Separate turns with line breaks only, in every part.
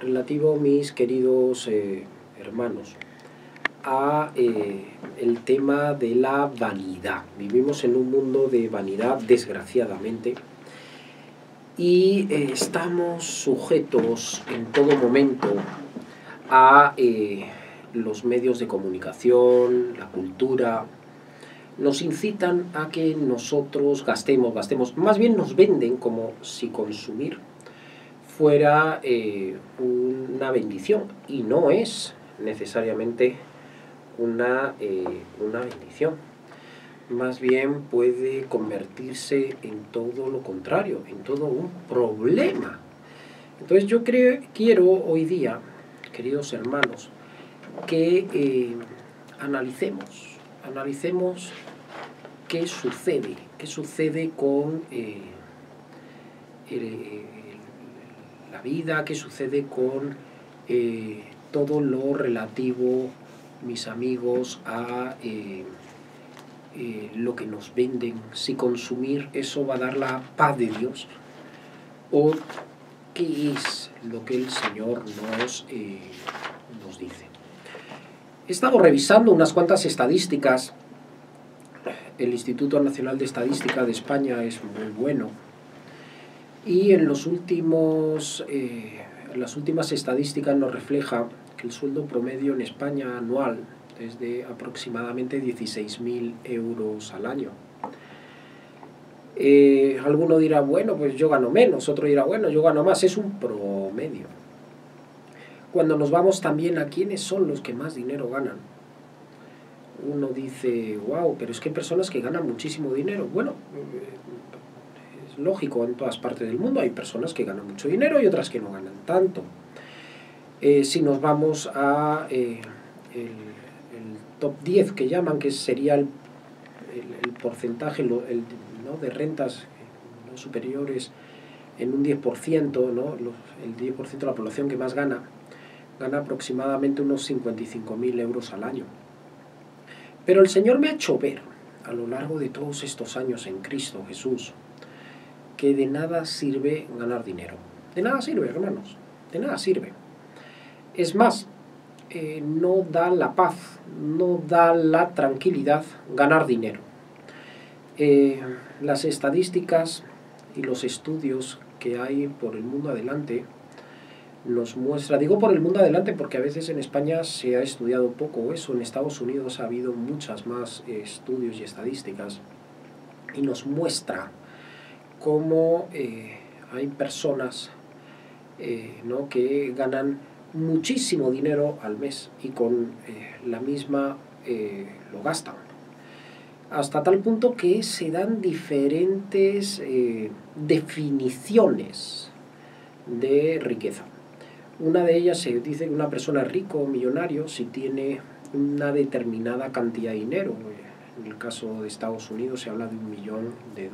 relativo, mis queridos hermanos, a el tema de la vanidad. Vivimos en un mundo de vanidad, desgraciadamente, y estamos sujetos en todo momento a los medios de comunicación, la cultura. Nos incitan a que nosotros gastemos, más bien nos venden como si consumir fuera una bendición, y no es necesariamente una bendición. Más bien puede convertirse en todo lo contrario, en todo un problema. Entonces yo quiero hoy día, queridos hermanos, que analicemos qué sucede con la vida, qué sucede con todo lo relativo, mis amigos, a lo que nos venden. Si consumir eso va a dar la paz de Dios, o qué es lo que el Señor nos dice. He estado revisando unas cuantas estadísticas. El Instituto Nacional de Estadística de España es muy bueno, y en las últimas estadísticas nos refleja que el sueldo promedio en España anual es de aproximadamente 16.000 euros al año. Alguno dirá, bueno, pues yo gano menos, otro dirá, bueno, yo gano más. Es un promedio. Cuando nos vamos también a quiénes son los que más dinero ganan, uno dice, wow, pero es que hay personas que ganan muchísimo dinero. Bueno, es lógico, en todas partes del mundo hay personas que ganan mucho dinero y otras que no ganan tanto. Si nos vamos a el top 10 que llaman, que sería el porcentaje ¿no? de rentas no superiores en un 10%, ¿no? El 10% de la población que más gana aproximadamente unos 55.000 euros al año. Pero el Señor me ha hecho ver a lo largo de todos estos años en Cristo Jesús que de nada sirve ganar dinero. De nada sirve, hermanos, de nada sirve. Es más, no da la paz, no da la tranquilidad ganar dinero. Las estadísticas y los estudios que hay por el mundo adelante nos muestra, digo por el mundo adelante porque a veces en España se ha estudiado poco eso, en Estados Unidos ha habido muchas más estudios y estadísticas, y nos muestra cómo hay personas ¿no? que ganan muchísimo dinero al mes y con la misma lo gastan, hasta tal punto que se dan diferentes definiciones de riqueza. Una de ellas se dice que una persona es rico o millonario si tiene una determinada cantidad de dinero. En el caso de Estados Unidos se habla de $1 millón de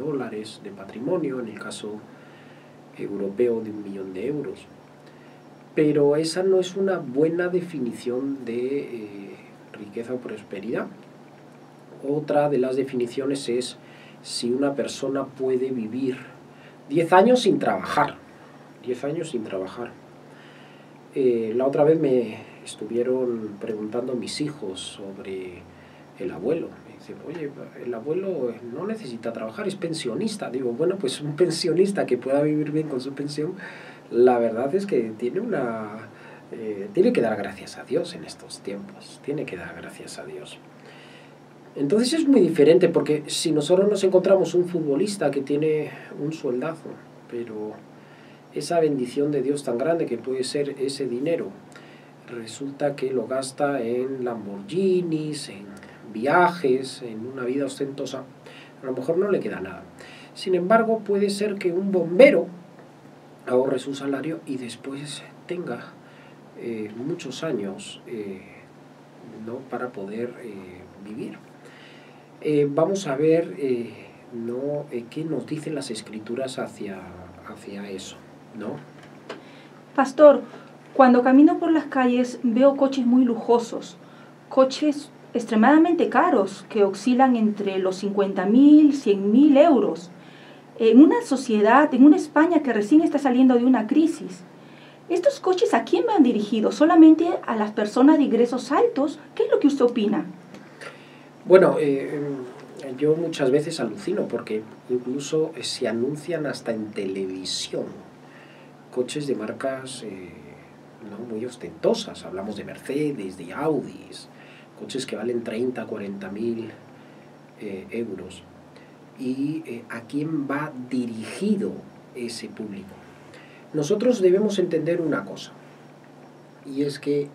patrimonio, en el caso europeo de 1 millón de euros. Pero esa no es una buena definición de riqueza o prosperidad. Otra de las definiciones es si una persona puede vivir 10 años sin trabajar. 10 años sin trabajar. La otra vez me estuvieron preguntando mis hijos sobre el abuelo. Me dicen, oye, el abuelo no necesita trabajar, es pensionista. Digo, bueno, pues un pensionista que pueda vivir bien con su pensión, la verdad es que tiene que dar gracias a Dios en estos tiempos. Tiene que dar gracias a Dios. Entonces es muy diferente, porque si nosotros nos encontramos un futbolista que tiene un sueldazo, pero esa bendición de Dios tan grande que puede ser ese dinero, resulta que lo gasta en Lamborghinis, en viajes, en una vida ostentosa, a lo mejor no le queda nada. Sin embargo, puede ser que un bombero ahorre su salario y después tenga muchos años ¿no? para poder vivir. Vamos a ver qué nos dicen las Escrituras hacia eso, ¿no?
Pastor, cuando camino por las calles veo coches muy lujosos, coches extremadamente caros que oscilan entre los 50.000, 100.000 euros. En una sociedad, en una España que recién está saliendo de una crisis, ¿Estos coches a quién van dirigidos? ¿Solamente a las personas de ingresos altos? ¿Qué es lo que usted opina?
Bueno, yo muchas veces alucino porque incluso se anuncian hasta en televisión coches de marcas no muy ostentosas. Hablamos de Mercedes, de Audis, coches que valen 30, 40 mil euros. ¿Y a quién va dirigido ese público? Nosotros debemos entender una cosa, y es que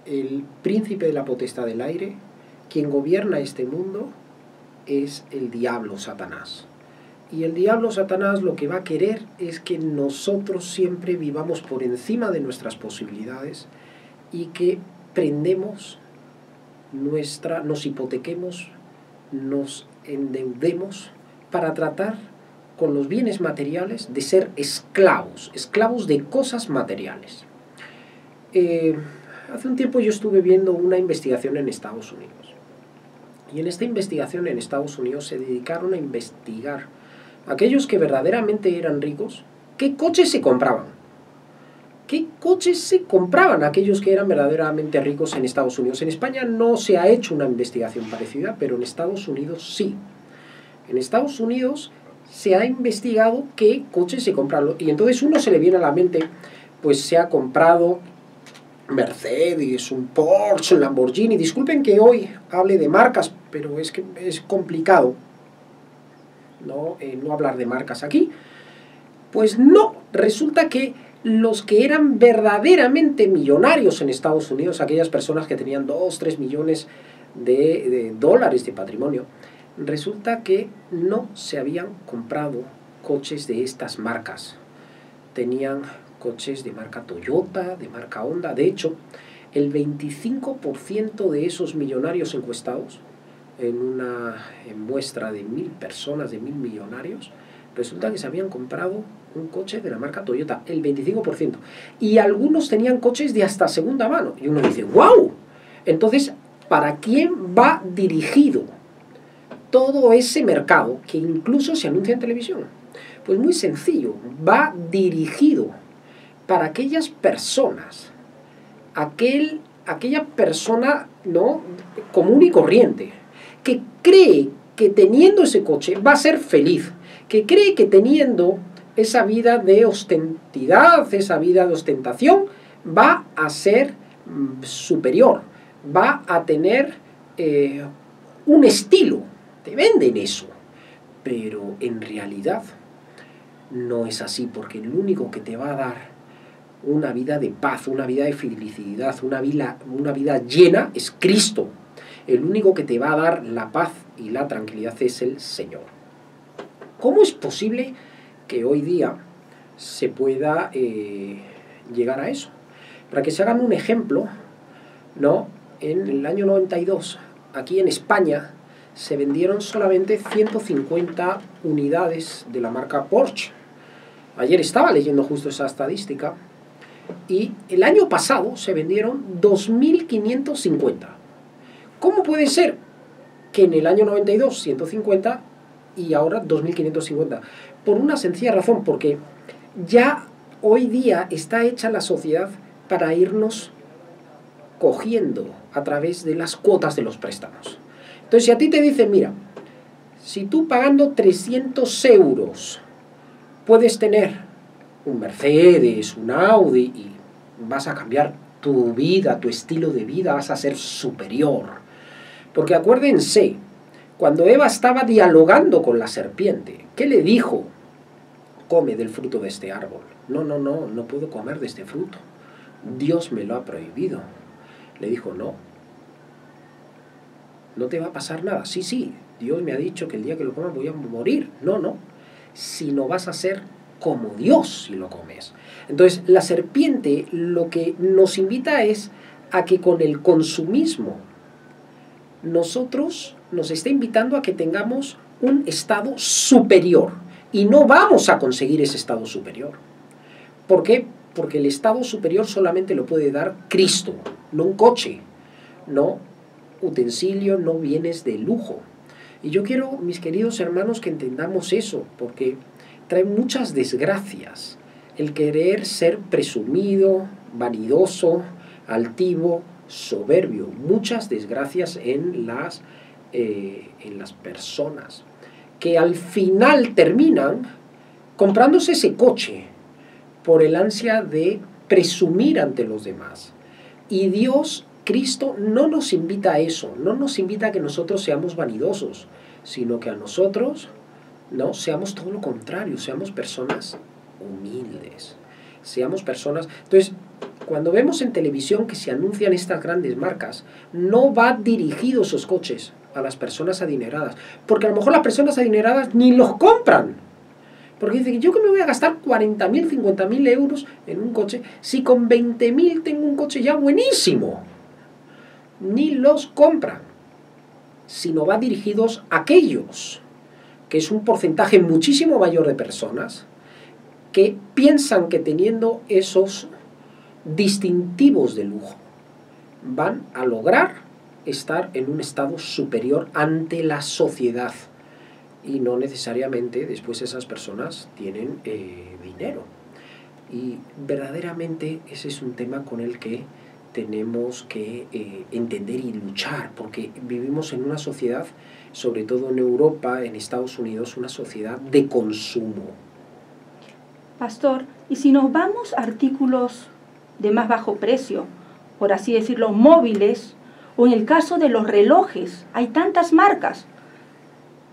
el príncipe de la potestad del aire, quien gobierna este mundo, es el diablo Satanás. Y el diablo Satanás lo que va a querer es que nosotros siempre vivamos por encima de nuestras posibilidades y que prendemos nos hipotequemos, nos endeudemos para tratar con los bienes materiales de ser esclavos de cosas materiales. Hace un tiempo yo estuve viendo una investigación en Estados Unidos. Y en esta investigación en Estados Unidos se dedicaron a investigar a aquellos que verdaderamente eran ricos, qué coches se compraban. ¿Qué coches se compraban aquellos que eran verdaderamente ricos en Estados Unidos? En España no se ha hecho una investigación parecida, pero en Estados Unidos sí. En Estados Unidos se ha investigado qué coches se compraron. Y entonces uno se le viene a la mente, pues se ha comprado Mercedes, un Porsche, un Lamborghini. Disculpen que hoy hable de marcas, pero es que es complicado no hablar de marcas aquí. Pues no, resulta que los que eran verdaderamente millonarios en Estados Unidos, aquellas personas que tenían 2, 3 millones de dólares de patrimonio, resulta que no se habían comprado coches de estas marcas. Tenían coches de marca Toyota, de marca Honda. De hecho, el 25% de esos millonarios encuestados, en una muestra de 1000 personas, de 1000 millonarios, resulta que se habían comprado un coche de la marca Toyota, el 25%. Y algunos tenían coches de hasta segunda mano. Y uno dice, ¡wow! Entonces, ¿para quién va dirigido todo ese mercado que incluso se anuncia en televisión? Pues muy sencillo, va dirigido para aquellas personas, aquella persona no común y corriente, que cree que teniendo ese coche va a ser feliz, que cree que teniendo esa vida de ostentidad, esa vida de ostentación, va a ser superior, va a tener un estilo. Te venden eso, pero en realidad no es así, porque el único que te va a dar una vida de paz, una vida de felicidad, una vida llena es Cristo. El único que te va a dar la paz y la tranquilidad es el Señor. ¿Cómo es posible que hoy día se pueda llegar a eso? Para que se hagan un ejemplo, ¿no? En el año 92, aquí en España, se vendieron solamente 150 unidades de la marca Porsche. Ayer estaba leyendo justo esa estadística. Y el año pasado se vendieron 2.550. ¿Cómo puede ser que en el año 92 150 y ahora 2.550? Por una sencilla razón, porque ya hoy día está hecha la sociedad para irnos cogiendo a través de las cuotas de los préstamos. Entonces, si a ti te dicen, mira, si tú pagando 300 euros puedes tener un Mercedes, un Audi, y vas a cambiar tu vida, tu estilo de vida, vas a ser superior. Porque acuérdense, cuando Eva estaba dialogando con la serpiente, ¿qué le dijo? Come del fruto de este árbol. No puedo comer de este fruto. Dios me lo ha prohibido. Le dijo, no te va a pasar nada. Sí, Dios me ha dicho que el día que lo comas voy a morir. No, sino vas a ser como Dios si lo comes. Entonces, la serpiente lo que nos invita es a que con el consumismo nosotros nos está invitando a que tengamos un estado superior. Y no vamos a conseguir ese estado superior. ¿Por qué? Porque el estado superior solamente lo puede dar Cristo, no un coche, no utensilio, no bienes de lujo. Y yo quiero, mis queridos hermanos, que entendamos eso, porque trae muchas desgracias el querer ser presumido, vanidoso, altivo, soberbio. Muchas desgracias en las personas que al final terminan comprándose ese coche por el ansia de presumir ante los demás. Y Dios, Cristo, no nos invita a eso, no nos invita a que nosotros seamos vanidosos, sino que a nosotros no seamos todo lo contrario, seamos personas humildes, seamos personas... Entonces, cuando vemos en televisión que se anuncian estas grandes marcas, no va dirigido esos coches a las personas adineradas, porque a lo mejor las personas adineradas ni los compran, porque dicen, yo que me voy a gastar 40.000, 50.000 euros en un coche, si con 20.000 tengo un coche ya buenísimo, ni los compran, sino va dirigidos a aquellos, que es un porcentaje muchísimo mayor de personas, que piensan que teniendo esos distintivos de lujo van a lograr estar en un estado superior ante la sociedad, y no necesariamente después esas personas tienen dinero. Y verdaderamente ese es un tema con el que tenemos que entender y luchar, porque vivimos en una sociedad, sobre todo en Europa, en Estados Unidos, una sociedad de consumo.
Pastor, y si nos vamos a artículos de más bajo precio, por así decirlo, móviles, o en el caso de los relojes, hay tantas marcas.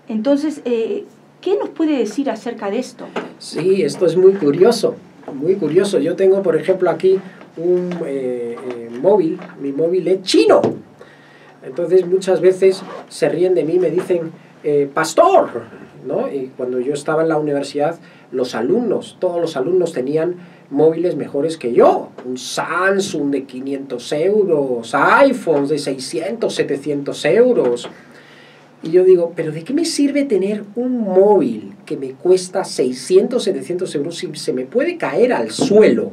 Entonces, ¿qué nos puede decir acerca de esto?
Sí, esto es muy curioso, muy curioso. Yo tengo, por ejemplo, aquí un móvil, mi móvil es chino. Entonces, muchas veces se ríen de mí, me dicen, pastor, ¿no? Y cuando yo estaba en la universidad, todos los alumnos tenían móviles mejores que yo, un Samsung de 500 euros, iPhones de 600, 700 euros. Y yo digo, ¿pero de qué me sirve tener un móvil que me cuesta 600, 700 euros si se me puede caer al suelo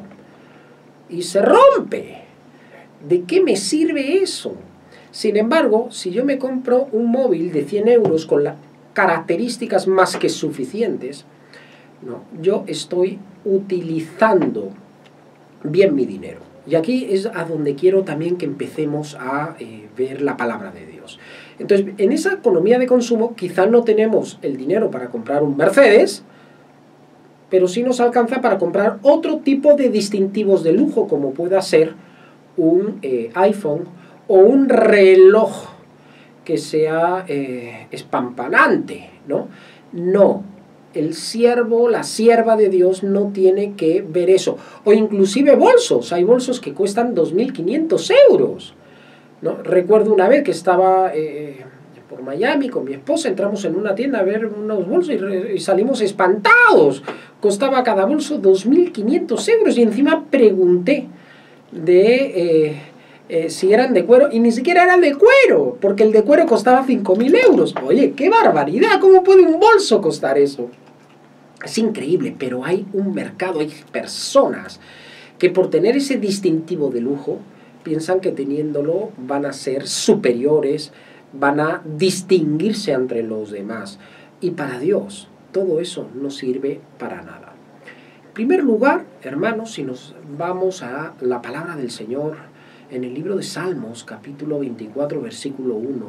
y se rompe? ¿De qué me sirve eso? Sin embargo, si yo me compro un móvil de 100 euros con las características más que suficientes, no, yo estoy utilizando bien mi dinero. Y aquí es a donde quiero también que empecemos a ver la palabra de Dios. Entonces, en esa economía de consumo, quizá no tenemos el dinero para comprar un Mercedes, pero sí nos alcanza para comprar otro tipo de distintivos de lujo, como pueda ser un iPhone o un reloj que sea espampanante, ¿no? No. El siervo, la sierva de Dios no tiene que ver eso. O inclusive bolsos. Hay bolsos que cuestan 2.500 euros, ¿no? Recuerdo una vez que estaba por Miami con mi esposa, entramos en una tienda a ver unos bolsos y salimos espantados. Costaba cada bolso 2.500 euros y encima pregunté si eran de cuero, y ni siquiera eran de cuero, porque el de cuero costaba 5.000 euros. Oye, qué barbaridad, ¿cómo puede un bolso costar eso? Es increíble, pero hay un mercado, hay personas que por tener ese distintivo de lujo piensan que teniéndolo van a ser superiores, van a distinguirse entre los demás. Y para Dios todo eso no sirve para nada. En primer lugar, hermanos, si nos vamos a la palabra del Señor en el libro de Salmos, capítulo 24, versículo 1,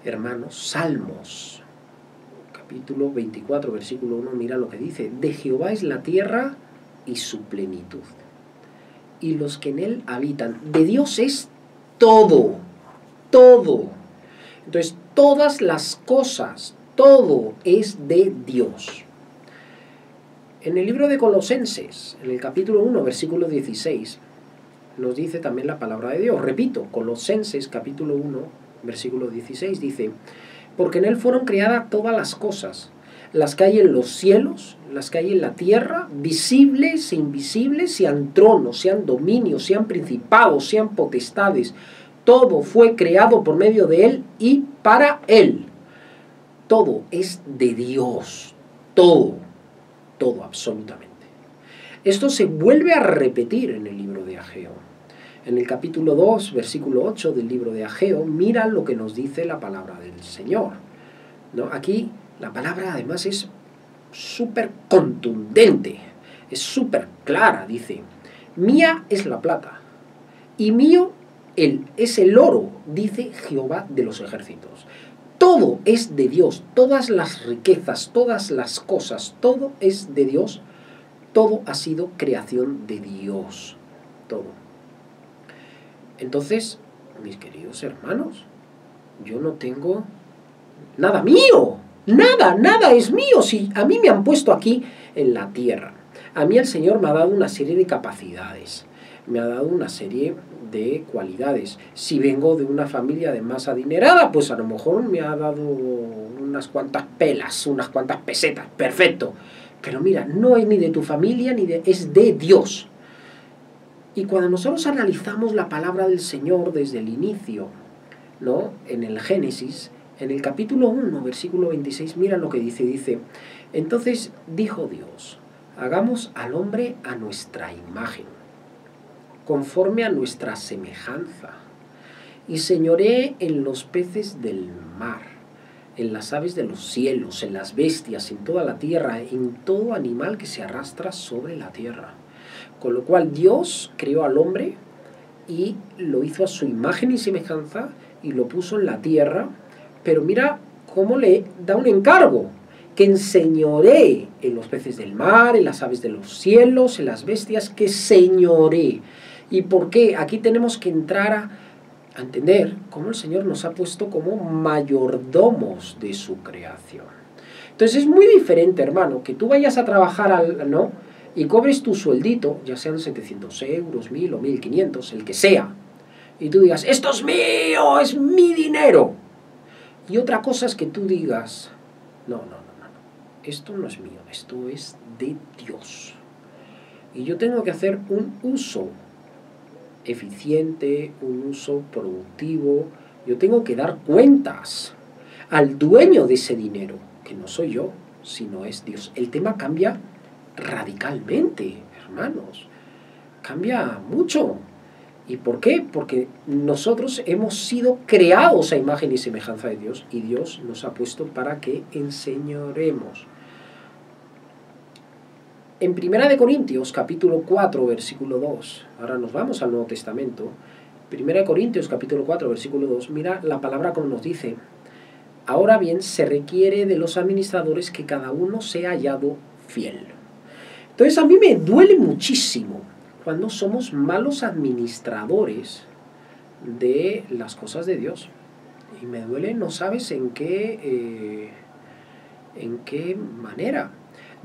hermanos, Salmos, capítulo 24, versículo 1, mira lo que dice: de Jehová es la tierra y su plenitud, y los que en él habitan. De Dios es todo, todo. Entonces, todas las cosas, todo es de Dios. En el libro de Colosenses, en el capítulo 1, versículo 16, nos dice también la palabra de Dios. Repito, Colosenses, capítulo 1, versículo 16, dice: porque en él fueron creadas todas las cosas, las que hay en los cielos, las que hay en la tierra, visibles e invisibles, sean tronos, sean dominios, sean principados, sean potestades. Todo fue creado por medio de él y para él. Todo es de Dios. Todo, todo, absolutamente. Esto se vuelve a repetir en el libro de Ageo. En el capítulo 2, versículo 8 del libro de Ageo, mira lo que nos dice la palabra del Señor, ¿no? Aquí la palabra además es súper contundente. es súper clara, dice, mía es la plata y mío es el oro, dice Jehová de los ejércitos. Todo es de Dios, todas las riquezas, todas las cosas, todo es de Dios, todo ha sido creación de Dios, todo. Entonces, mis queridos hermanos, yo no tengo nada mío, nada es mío. Si a mí me han puesto aquí en la tierra, a mí el Señor me ha dado una serie de capacidades, me ha dado una serie de cualidades. Si vengo de una familia de más adinerada, pues a lo mejor me ha dado unas cuantas pelas, unas cuantas pesetas, perfecto. Pero mira, no es ni de tu familia, es de Dios. Y cuando nosotros analizamos la palabra del Señor desde el inicio, ¿no? En el Génesis, en el capítulo 1, versículo 26, mira lo que dice, entonces dijo Dios, hagamos al hombre a nuestra imagen, conforme a nuestra semejanza, y señoree en los peces del mar, en las aves de los cielos, en las bestias, en toda la tierra, en todo animal que se arrastra sobre la tierra. Con lo cual Dios creó al hombre y lo hizo a su imagen y semejanza y lo puso en la tierra, pero mira cómo le da un encargo, que enseñoree en los peces del mar, en las aves de los cielos, en las bestias, que señoree. ¿Y por qué? Aquí tenemos que entrar a entender cómo el Señor nos ha puesto como mayordomos de su creación. Entonces es muy diferente, hermano, que tú vayas a trabajar, ¿no?, y cobres tu sueldito, ya sean 700 euros, 1000 o 1500, el que sea, y tú digas, esto es mío, es mi dinero. Y otra cosa es que tú digas, no, esto no es mío, esto es de Dios. Y yo tengo que hacer un uso eficiente, un uso productivo, yo tengo que dar cuentas al dueño de ese dinero, que no soy yo, sino es Dios. El tema cambia radicalmente, hermanos, cambia mucho. ¿Y por qué? Porque nosotros hemos sido creados a imagen y semejanza de Dios y Dios nos ha puesto para que enseñoremos. En 1 Corintios capítulo 4 versículo 2, ahora nos vamos al Nuevo Testamento, 1 Corintios capítulo 4 versículo 2, mira la palabra como nos dice, ahora bien se requiere de los administradores que cada uno sea hallado fiel. Entonces a mí me duele muchísimo cuando somos malos administradores de las cosas de Dios. Y me duele, no sabes en qué manera.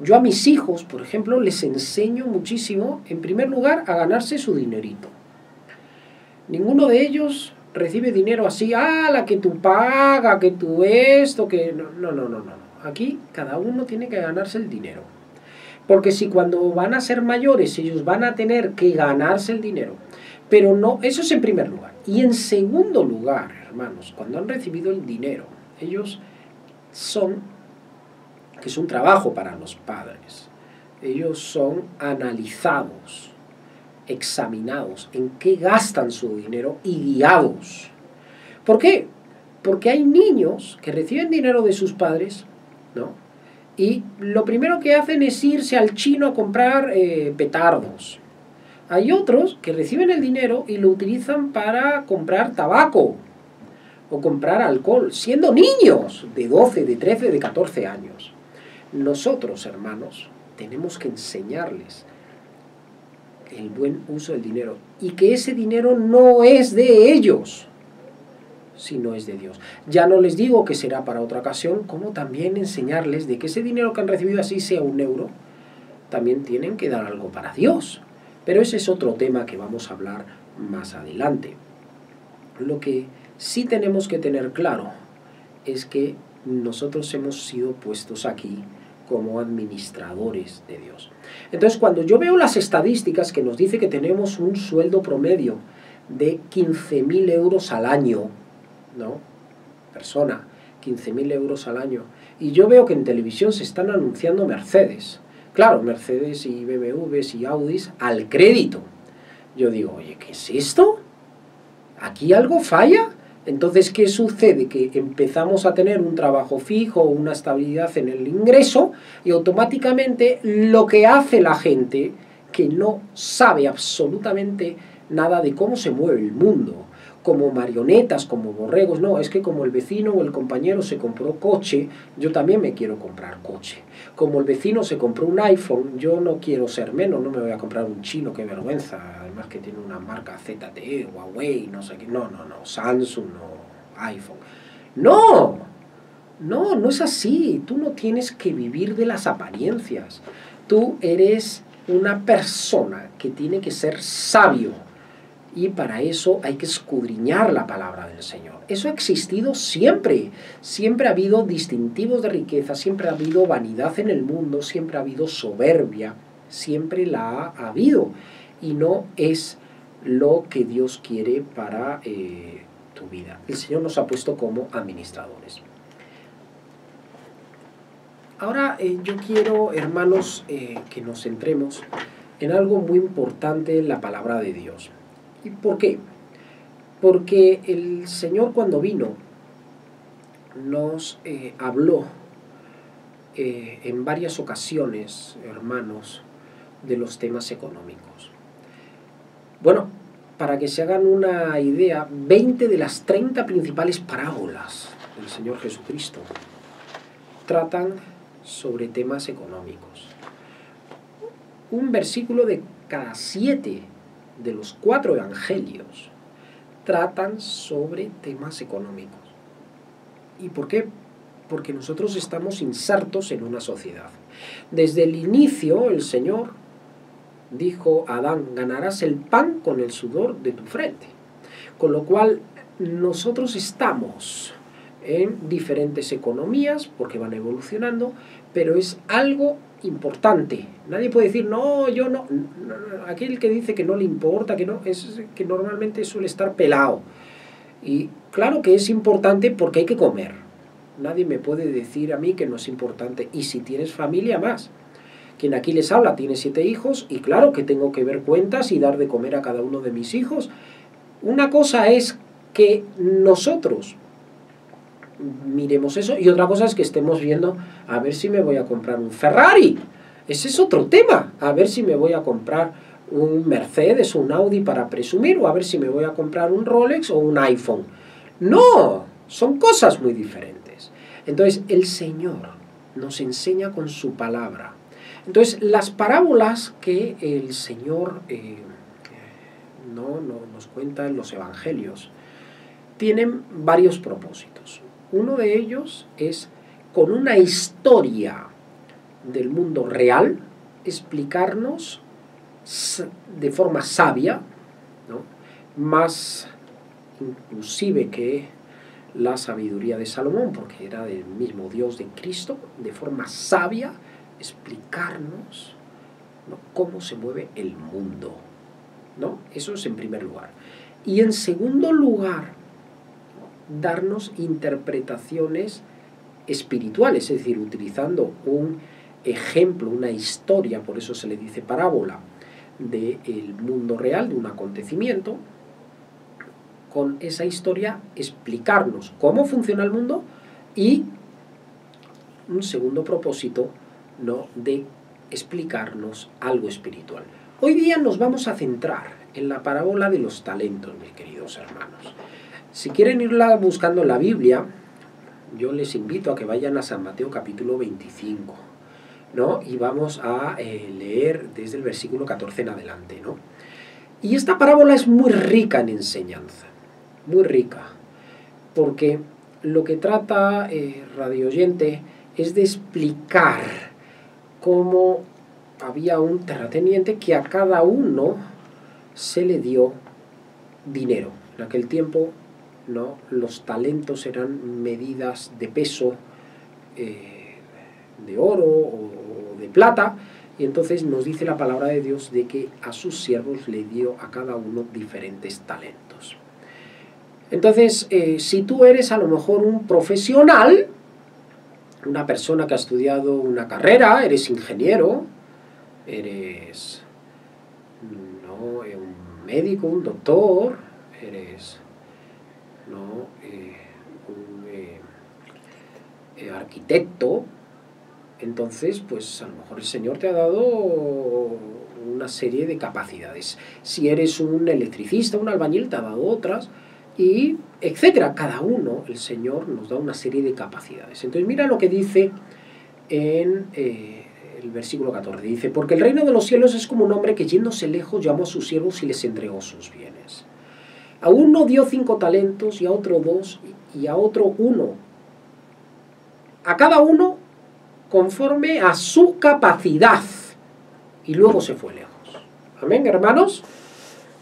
Yo a mis hijos, por ejemplo, les enseño muchísimo, en primer lugar, a ganarse su dinerito. Ninguno de ellos recibe dinero así, la que tú pagas, que tú esto, que... No. Aquí cada uno tiene que ganarse el dinero. Porque si cuando van a ser mayores ellos van a tener que ganarse el dinero, pero no, eso es en primer lugar. Y en segundo lugar, hermanos, cuando han recibido el dinero, ellos que es un trabajo para los padres, ellos son analizados, examinados, en qué gastan su dinero y guiados. ¿Por qué? Porque hay niños que reciben dinero de sus padres, ¿no?, y lo primero que hacen es irse al chino a comprar petardos. Hay otros que reciben el dinero y lo utilizan para comprar tabaco o comprar alcohol, siendo niños de 12, de 13, de 14 años. Nosotros, hermanos, tenemos que enseñarles el buen uso del dinero y que ese dinero no es de ellos, sino es de Dios. Ya no les digo que será para otra ocasión, como también enseñarles de que ese dinero que han recibido, así sea 1 euro, también tienen que dar algo para Dios. Pero ese es otro tema que vamos a hablar más adelante. Lo que sí tenemos que tener claro es que nosotros hemos sido puestos aquí como administradores de Dios. Entonces, cuando yo veo las estadísticas que nos dice que tenemos un sueldo promedio de 15.000 euros al año, ¿no?, persona, 15.000 euros al año, y yo veo que en televisión se están anunciando Mercedes, claro, Mercedes y BMWs y Audis al crédito. Yo digo, oye, ¿qué es esto? ¿Aquí algo falla? Entonces, ¿qué sucede? Que empezamos a tener un trabajo fijo, una estabilidad en el ingreso, y automáticamente lo que hace la gente que no sabe absolutamente nada de cómo se mueve el mundo, como marionetas, como borregos, no, es que como el vecino o el compañero se compró coche, yo también me quiero comprar coche. Como el vecino se compró un iPhone, yo no quiero ser menos, no me voy a comprar un chino, qué vergüenza, además que tiene una marca ZTE, Huawei, no sé qué, no, Samsung, no, iPhone. No, no es así, tú no tienes que vivir de las apariencias, tú eres una persona que tiene que ser sabio, y para eso hay que escudriñar la palabra del Señor. Eso ha existido siempre. Siempre ha habido distintivos de riqueza, siempre ha habido vanidad en el mundo, siempre ha habido soberbia, siempre la ha habido. Y no es lo que Dios quiere para tu vida. El Señor nos ha puesto como administradores. Ahora yo quiero, hermanos, que nos centremos en algo muy importante en la palabra de Dios. ¿Y por qué? Porque el Señor cuando vino nos habló en varias ocasiones, hermanos, de los temas económicos. Bueno, para que se hagan una idea, 20 de las 30 principales parábolas del Señor Jesucristo tratan sobre temas económicos. Un versículo de cada 7 de los 4 evangelios tratan sobre temas económicos. ¿Y por qué? Porque nosotros estamos insertos en una sociedad. Desde el inicio el Señor dijo a Adán, ganarás el pan con el sudor de tu frente. Con lo cual nosotros estamos en diferentes economías porque van evolucionando, pero es algo importante. Nadie puede decir, no, yo no. Aquel que dice que no le importa, que no, es que normalmente suele estar pelado. Y claro que es importante porque hay que comer. Nadie me puede decir a mí que no es importante. Y si tienes familia, más. Quien aquí les habla tiene 7 hijos y claro que tengo que ver cuentas y dar de comer a cada uno de mis hijos. Una cosa es que nosotros miremos eso y otra cosa es que estemos viendo a ver si me voy a comprar un Ferrari. Ese es otro tema. A ver si me voy a comprar un Mercedes o un Audi para presumir o a ver si me voy a comprar un Rolex o un iPhone. No, son cosas muy diferentes. Entonces el Señor nos enseña con su palabra. Entonces las parábolas que el Señor nos cuenta en los evangelios tienen varios propósitos. Uno de ellos es, con una historia del mundo real, explicarnos de forma sabia, ¿no? Más inclusive que la sabiduría de Salomón, porque era del mismo Dios de Cristo, de forma sabia, explicarnos, ¿no?, cómo se mueve el mundo, ¿no? Eso es en primer lugar. Y en segundo lugar, darnos interpretaciones espirituales, es decir, utilizando un ejemplo, una historia, por eso se le dice parábola, del mundo real, de un acontecimiento, con esa historia explicarnos cómo funciona el mundo y un segundo propósito, ¿no?, de explicarnos algo espiritual. Hoy día nos vamos a centrar en la parábola de los talentos, mis queridos hermanos. Si quieren irla buscando en la Biblia, yo les invito a que vayan a San Mateo capítulo 25, ¿no? Y vamos a leer desde el versículo 14 en adelante, ¿no? Y esta parábola es muy rica en enseñanza, muy rica, porque lo que trata radio oyente es de explicar cómo había un terrateniente que a cada uno se le dio dinero. En aquel tiempo, ¿no?, los talentos eran medidas de peso, de oro o de plata, y entonces nos dice la palabra de Dios de que a sus siervos le dio a cada uno diferentes talentos. Entonces, si tú eres a lo mejor un profesional, una persona que ha estudiado una carrera, eres ingeniero, eres, ¿no?, un médico, un doctor, eres ¿no? Un arquitecto, entonces pues a lo mejor el Señor te ha dado una serie de capacidades. Si eres un electricista, un albañil, te ha dado otras, y etcétera. Cada uno, el Señor nos da una serie de capacidades. Entonces mira lo que dice en el versículo 14. Dice, porque el reino de los cielos es como un hombre que yéndose lejos llamó a sus siervos y les entregó sus bienes. A uno dio 5 talentos, y a otro 2, y a otro 1. A cada uno conforme a su capacidad. Y luego se fue lejos. Amén, hermanos.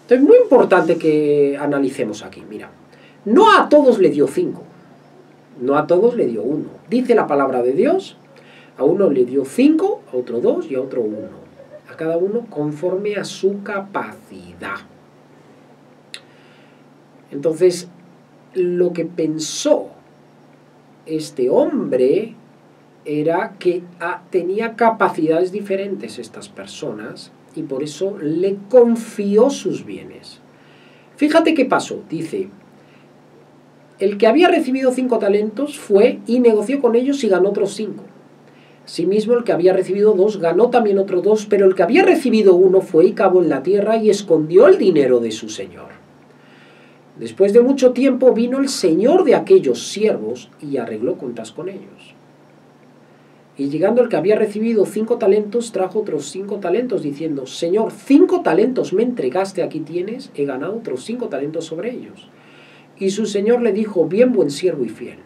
Entonces es muy importante que analicemos aquí. Mira, no a todos le dio 5. No a todos le dio 1. Dice la palabra de Dios, a uno le dio 5, a otro 2 y a otro 1. A cada uno conforme a su capacidad. Entonces, lo que pensó este hombre era que tenía capacidades diferentes estas personas y por eso le confió sus bienes. Fíjate qué pasó. Dice, el que había recibido 5 talentos fue y negoció con ellos y ganó otros 5. Asimismo, el que había recibido 2 ganó también otros 2, pero el que había recibido 1 fue y cavó en la tierra y escondió el dinero de su señor. Después de mucho tiempo vino el señor de aquellos siervos y arregló cuentas con ellos. Y llegando el que había recibido 5 talentos, trajo otros 5 talentos, diciendo, Señor, 5 talentos me entregaste, aquí tienes, he ganado otros 5 talentos sobre ellos. Y su señor le dijo, bien, buen siervo y fiel,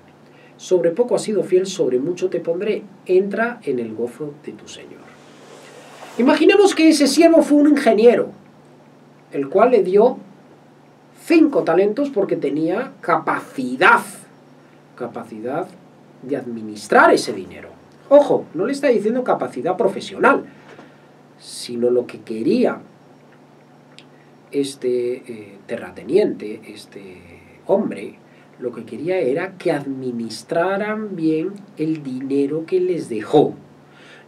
sobre poco has sido fiel, sobre mucho te pondré, entra en el gozo de tu señor. Imaginemos que ese siervo fue un ingeniero, el cual le dio 5 talentos porque tenía capacidad de administrar ese dinero. Ojo, no le está diciendo capacidad profesional, sino lo que quería este terrateniente, este hombre, lo que quería era que administraran bien el dinero que les dejó.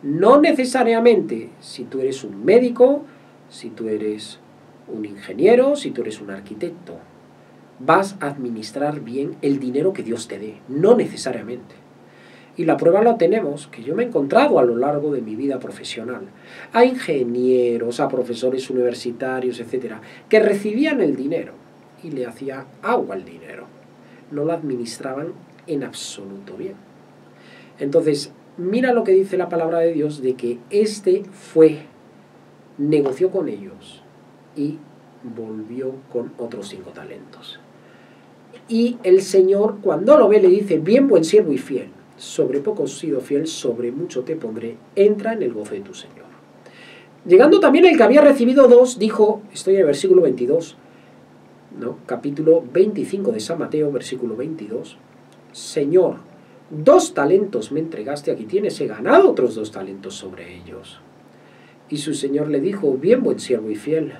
No necesariamente si tú eres un médico, si tú eres un ingeniero, si tú eres un arquitecto, vas a administrar bien el dinero que Dios te dé, no necesariamente. Y la prueba la tenemos, que yo me he encontrado a lo largo de mi vida profesional a ingenieros, a profesores universitarios, etcétera, que recibían el dinero y le hacía agua al dinero. No lo administraban en absoluto bien. Entonces, mira lo que dice la palabra de Dios, de que negoció con ellos y volvió con otros 5 talentos. Y el Señor, cuando lo ve, le dice, bien, buen siervo y fiel, sobre poco has sido fiel, sobre mucho te pondré, entra en el gozo de tu Señor. Llegando también el que había recibido 2, dijo, estoy en el versículo 22, ¿no? Capítulo 25 de San Mateo, versículo 22, Señor, 2 talentos me entregaste, aquí tienes, he ganado otros 2 talentos sobre ellos. Y su Señor le dijo, bien, buen siervo y fiel,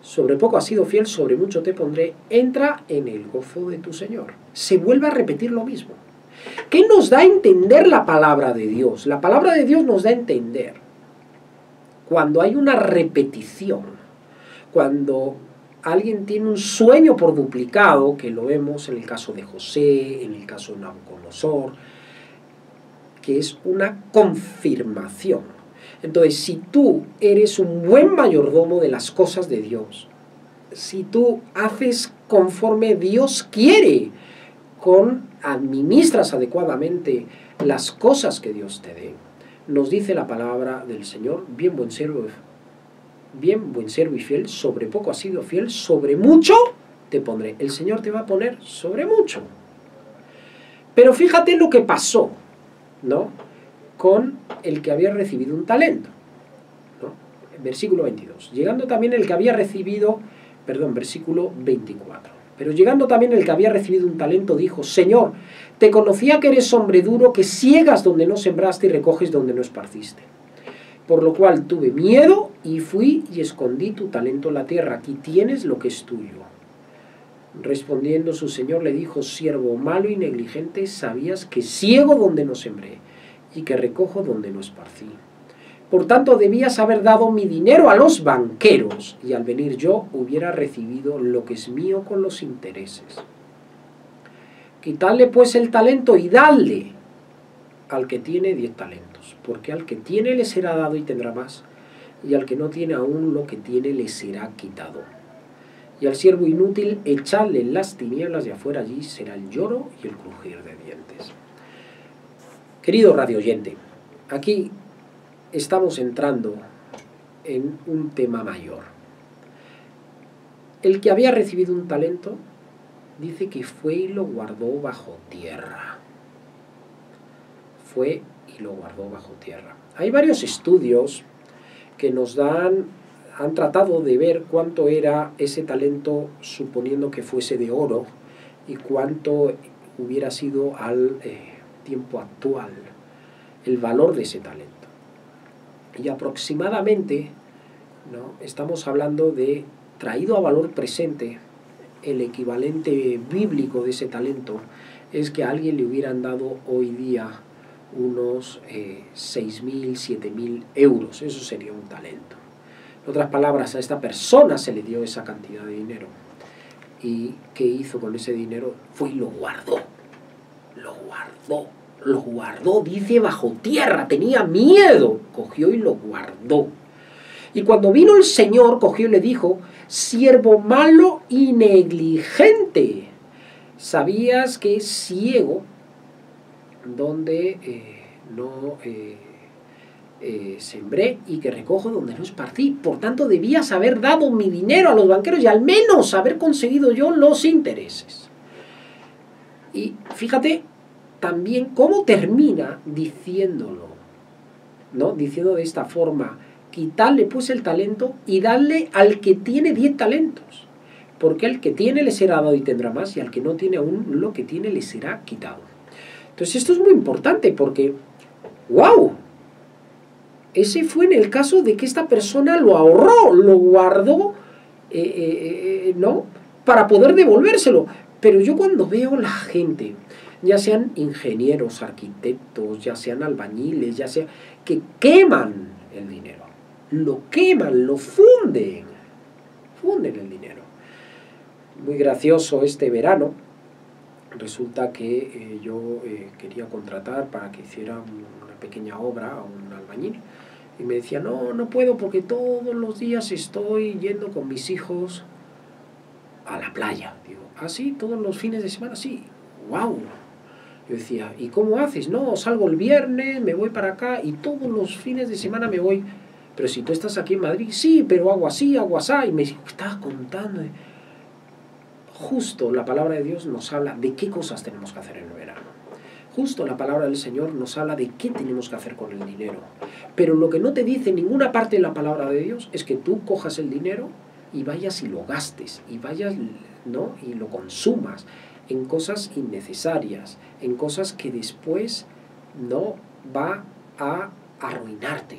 sobre poco has sido fiel, sobre mucho te pondré, entra en el gozo de tu Señor. Se vuelve a repetir lo mismo. ¿Qué nos da a entender la palabra de Dios? La palabra de Dios nos da a entender cuando hay una repetición, cuando alguien tiene un sueño por duplicado, que lo vemos en el caso de José, en el caso de Nabucodonosor, que es una confirmación. Entonces, si tú eres un buen mayordomo de las cosas de Dios, si tú haces conforme Dios quiere, administras adecuadamente las cosas que Dios te dé, nos dice la palabra del Señor, bien, buen siervo y fiel, sobre poco has sido fiel, sobre mucho te pondré. El Señor te va a poner sobre mucho. Pero fíjate lo que pasó, ¿no?, con el que había recibido un talento, ¿no? Versículo 22. Llegando también el que había recibido, versículo 24. Pero llegando también el que había recibido un talento, dijo, Señor, te conocía que eres hombre duro, que siegas donde no sembraste y recoges donde no esparciste. Por lo cual tuve miedo y fui y escondí tu talento en la tierra. Aquí tienes lo que es tuyo. Respondiendo su señor le dijo, siervo malo y negligente, sabías que ciego donde no sembré y que recojo donde no esparcí. Por tanto, debías haber dado mi dinero a los banqueros, y al venir yo hubiera recibido lo que es mío con los intereses. Quitadle pues el talento y dadle al que tiene 10 talentos, porque al que tiene le será dado y tendrá más, y al que no tiene aún lo que tiene le será quitado. Y al siervo inútil echadle en las tinieblas de afuera, allí será el lloro y el crujir de dientes. Querido radioyente, aquí estamos entrando en un tema mayor. El que había recibido un talento dice que fue y lo guardó bajo tierra. Fue y lo guardó bajo tierra. Hay varios estudios que han tratado de ver cuánto era ese talento suponiendo que fuese de oro y cuánto hubiera sido al tiempo actual el valor de ese talento. Y aproximadamente, ¿no?, estamos hablando de, traído a valor presente, el equivalente bíblico de ese talento es que a alguien le hubieran dado hoy día unos 6.000, 7.000 euros. Eso sería un talento. En otras palabras, a esta persona se le dio esa cantidad de dinero. ¿Y qué hizo con ese dinero? Fue y lo guardó. Lo guardó, dice, bajo tierra. Tenía miedo. Cogió y lo guardó. Y cuando vino el Señor, cogió y le dijo: siervo malo y negligente, ¿sabías que es ciego donde no sembré y que recojo donde no esparcí? Por tanto, debías haber dado mi dinero a los banqueros y al menos haber conseguido yo los intereses. Y fíjate también cómo termina diciéndolo, ¿no? Diciendo de esta forma: quitadle pues el talento y dadle al que tiene 10 talentos, porque al que tiene le será dado y tendrá más, y al que no tiene aún lo que tiene le será quitado. Entonces esto es muy importante porque, ¡wow!, ese fue en el caso de que esta persona lo ahorró, lo guardó, ¿no?, para poder devolvérselo. Pero yo cuando veo la gente, ya sean ingenieros, arquitectos, ya sean albañiles, ya sea, que queman el dinero, lo queman, lo funden el dinero. Muy gracioso este verano. Resulta que yo quería contratar para que hiciera una pequeña obra a un albañil. Y me decía: no puedo porque todos los días estoy yendo con mis hijos a la playa. Digo: ¿ah, sí? ¿Todos los fines de semana? Sí. ¡Wow! Yo decía: ¿y cómo haces? No, salgo el viernes, me voy para acá y todos los fines de semana me voy. Pero si tú estás aquí en Madrid, sí, pero hago así, hago así. Y me estaba contando. Justo la palabra de Dios nos habla de qué cosas tenemos que hacer en el verano. Justo la palabra del Señor nos habla de qué tenemos que hacer con el dinero. Pero lo que no te dice ninguna parte de la palabra de Dios es que tú cojas el dinero y vayas y lo gastes, y vayas, ¿no?, y lo consumas en cosas innecesarias, en cosas que después no va a arruinarte.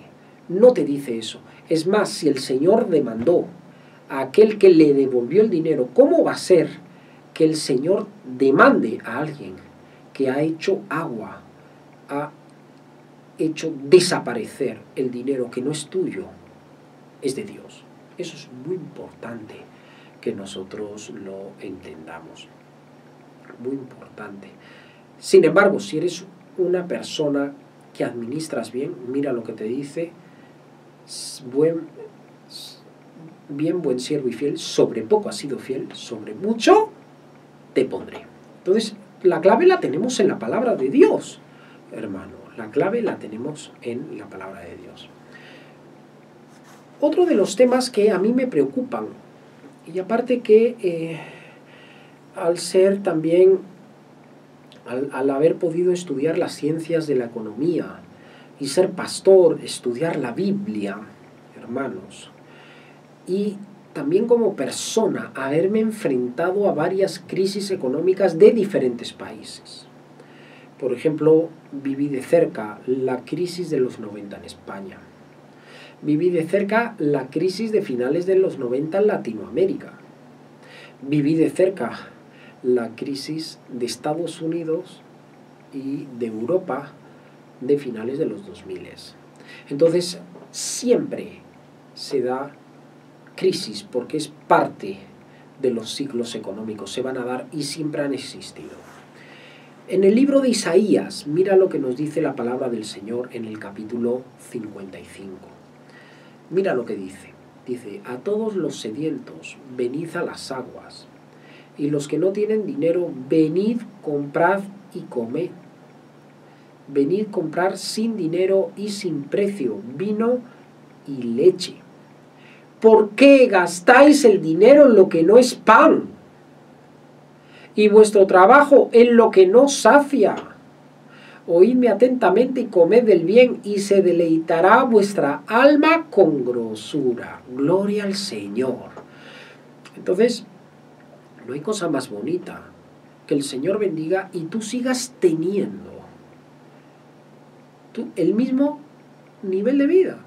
No te dice eso. Es más, si el Señor demandó a aquel que le devolvió el dinero, ¿cómo va a ser que el Señor demande a alguien que ha hecho agua, ha hecho desaparecer el dinero que no es tuyo, es de Dios? Eso es muy importante que nosotros lo entendamos. Muy importante. Sin embargo, si eres una persona que administras bien, mira lo que te dice: buen siervo y fiel, sobre poco has sido fiel, sobre mucho te pondré. Entonces, la clave la tenemos en la palabra de Dios, hermano. La clave la tenemos en la palabra de Dios. Otro de los temas que a mí me preocupan, y aparte que al ser también, al haber podido estudiar las ciencias de la economía y ser pastor, estudiar la Biblia, hermanos, y también como persona haberme enfrentado a varias crisis económicas de diferentes países. Por ejemplo, viví de cerca la crisis de los 90 en España. Viví de cerca la crisis de finales de los 90 en Latinoamérica. Viví de cerca la crisis de Estados Unidos y de Europa de finales de los 2000. Entonces, siempre se da crisis porque es parte de los ciclos económicos, se van a dar y siempre han existido. En el libro de Isaías, mira lo que nos dice la palabra del Señor en el capítulo 55. Mira lo que dice. Dice, a todos los sedientos, venid a las aguas, y los que no tienen dinero, venid, comprad y comed. Venid comprar sin dinero y sin precio, vino y leche. ¿Por qué gastáis el dinero en lo que no es pan? Y vuestro trabajo en lo que no sacia. Oídme atentamente y comed del bien, y se deleitará vuestra alma con grosura. Gloria al Señor. Entonces, no hay cosa más bonita que el Señor bendiga y tú sigas teniendo el mismo nivel de vida.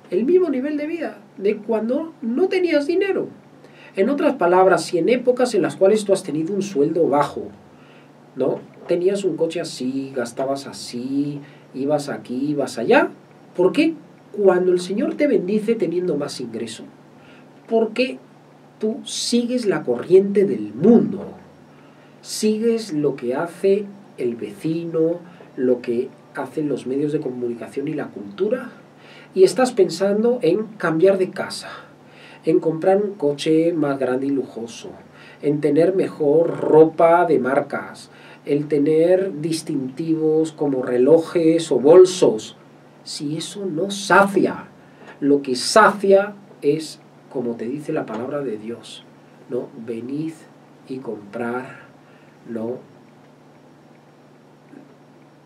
El mismo nivel de vida de cuando no tenías dinero. En otras palabras, si en épocas en las cuales tú has tenido un sueldo bajo, ¿no? Tenías un coche así, gastabas así, ibas aquí, ibas allá. ¿Por qué? Cuando el Señor te bendice teniendo más ingreso, porque tú sigues la corriente del mundo, sigues lo que hace el vecino, lo que hacen los medios de comunicación y la cultura, y estás pensando en cambiar de casa, en comprar un coche más grande y lujoso, en tener mejor ropa de marcas, el tener distintivos como relojes o bolsos. Si eso no sacia, lo que sacia es, como te dice la palabra de Dios, ¿no? Venid y comprar, ¿no?,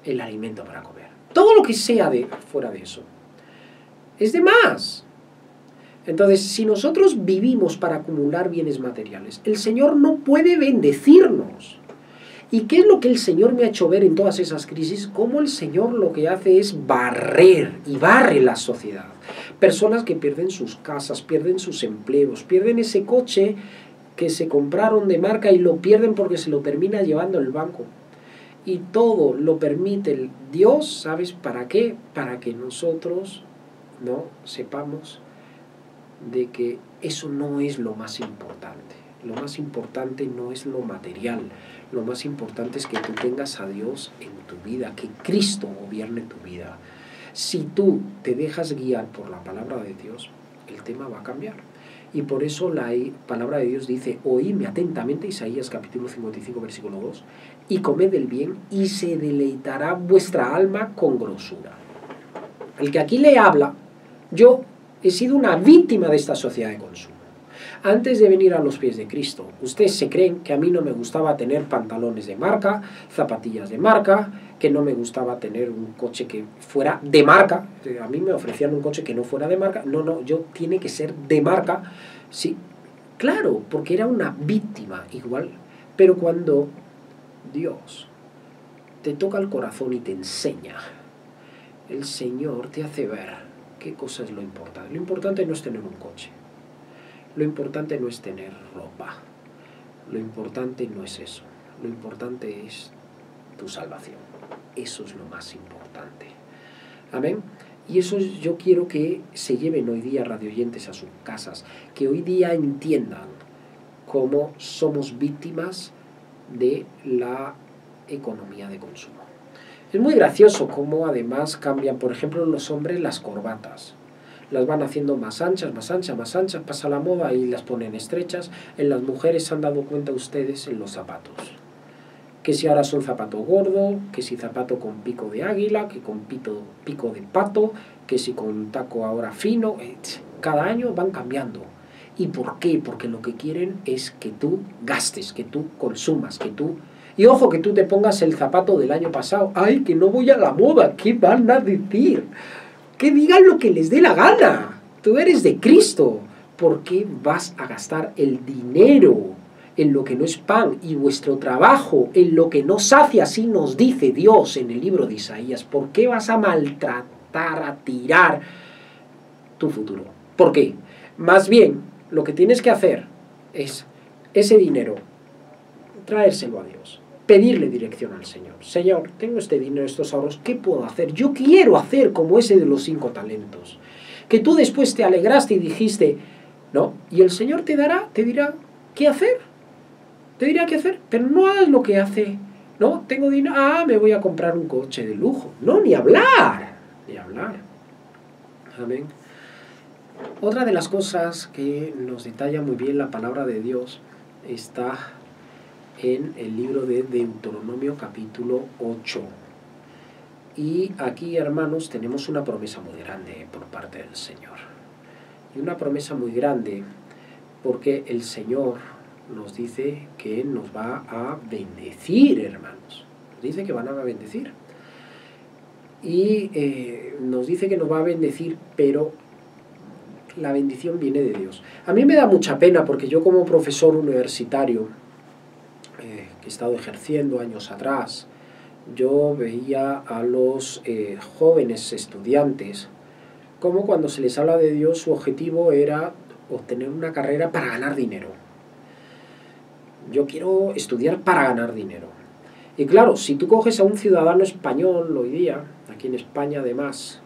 el alimento para comer. Todo lo que sea de fuera de eso es de más. Entonces, si nosotros vivimos para acumular bienes materiales, el Señor no puede bendecirnos. ¿Y qué es lo que el Señor me ha hecho ver en todas esas crisis? Cómo el Señor lo que hace es barrer, y barre la sociedad. Personas que pierden sus casas, pierden sus empleos, pierden ese coche que se compraron de marca y lo pierden porque se lo termina llevando el banco. Y todo lo permite el Dios, ¿sabes para qué? Para que nosotros no sepamos de que eso no es lo más importante. Lo más importante no es lo material. Lo más importante es que tú tengas a Dios en tu vida, que Cristo gobierne tu vida. Si tú te dejas guiar por la palabra de Dios, el tema va a cambiar. Y por eso la palabra de Dios dice, oídme atentamente, Isaías capítulo 55, versículo 2, y comed del bien, y se deleitará vuestra alma con grosura. El que aquí le habla, yo he sido una víctima de esta sociedad de consumo. Antes de venir a los pies de Cristo, ustedes se creen que a mí no me gustaba tener pantalones de marca, zapatillas de marca, que no me gustaba tener un coche que fuera de marca. A mí me ofrecían un coche que no fuera de marca. No, yo tiene que ser de marca. Sí, claro, porque era una víctima igual. Pero cuando Dios te toca el corazón y te enseña, el Señor te hace ver qué cosa es lo importante. Lo importante no es tener un coche. Lo importante no es tener ropa. Lo importante no es eso. Lo importante es tu salvación. Eso es lo más importante. Amén. Y eso yo quiero que se lleven hoy día radioyentes a sus casas, que hoy día entiendan cómo somos víctimas de la economía de consumo. Es muy gracioso cómo además cambian, por ejemplo, los hombres las corbatas. Las van haciendo más anchas, pasa la moda y las ponen estrechas. En las mujeres se han dado cuenta ustedes en los zapatos. Que si ahora son zapato gordo, que si zapato con pico de águila, que con pico de pato, que si con taco ahora fino. Cada año van cambiando. ¿Y por qué? Porque lo que quieren es que tú gastes, que tú consumas, que tú... Y ojo, que tú te pongas el zapato del año pasado. ¡Ay, que no voy a la moda! ¿Qué van a decir? Que digan lo que les dé la gana. Tú eres de Cristo. ¿Por qué vas a gastar el dinero en lo que no es pan y vuestro trabajo en lo que no sacia? Así nos dice Dios en el libro de Isaías. ¿Por qué vas a maltratar, a tirar tu futuro? ¿Por qué? Más bien, lo que tienes que hacer es ese dinero, traérselo a Dios. Pedirle dirección al Señor. Señor, tengo este dinero, estos ahorros, ¿qué puedo hacer? Yo quiero hacer como ese de los 5 talentos. Que tú después te alegraste y dijiste, ¿no? Y el Señor te dirá qué hacer. Te dirá qué hacer, pero no hagas lo que hace No, tengo dinero, me voy a comprar un coche de lujo. No, ni hablar, ni hablar. Amén. Otra de las cosas que nos detalla muy bien la palabra de Dios está en el libro de Deuteronomio capítulo 8. Y aquí, hermanos, tenemos una promesa muy grande por parte del Señor. Y una promesa muy grande porque el Señor nos dice que nos va a bendecir, hermanos. Nos dice que van a bendecir. Y nos dice que nos va a bendecir, pero la bendición viene de Dios. A mí me da mucha pena porque yo como profesor universitario, que he estado ejerciendo años atrás, yo veía a los jóvenes estudiantes como cuando se les habla de Dios su objetivo era obtener una carrera para ganar dinero. Yo quiero estudiar para ganar dinero. Y claro, si tú coges a un ciudadano español hoy día, aquí en España además,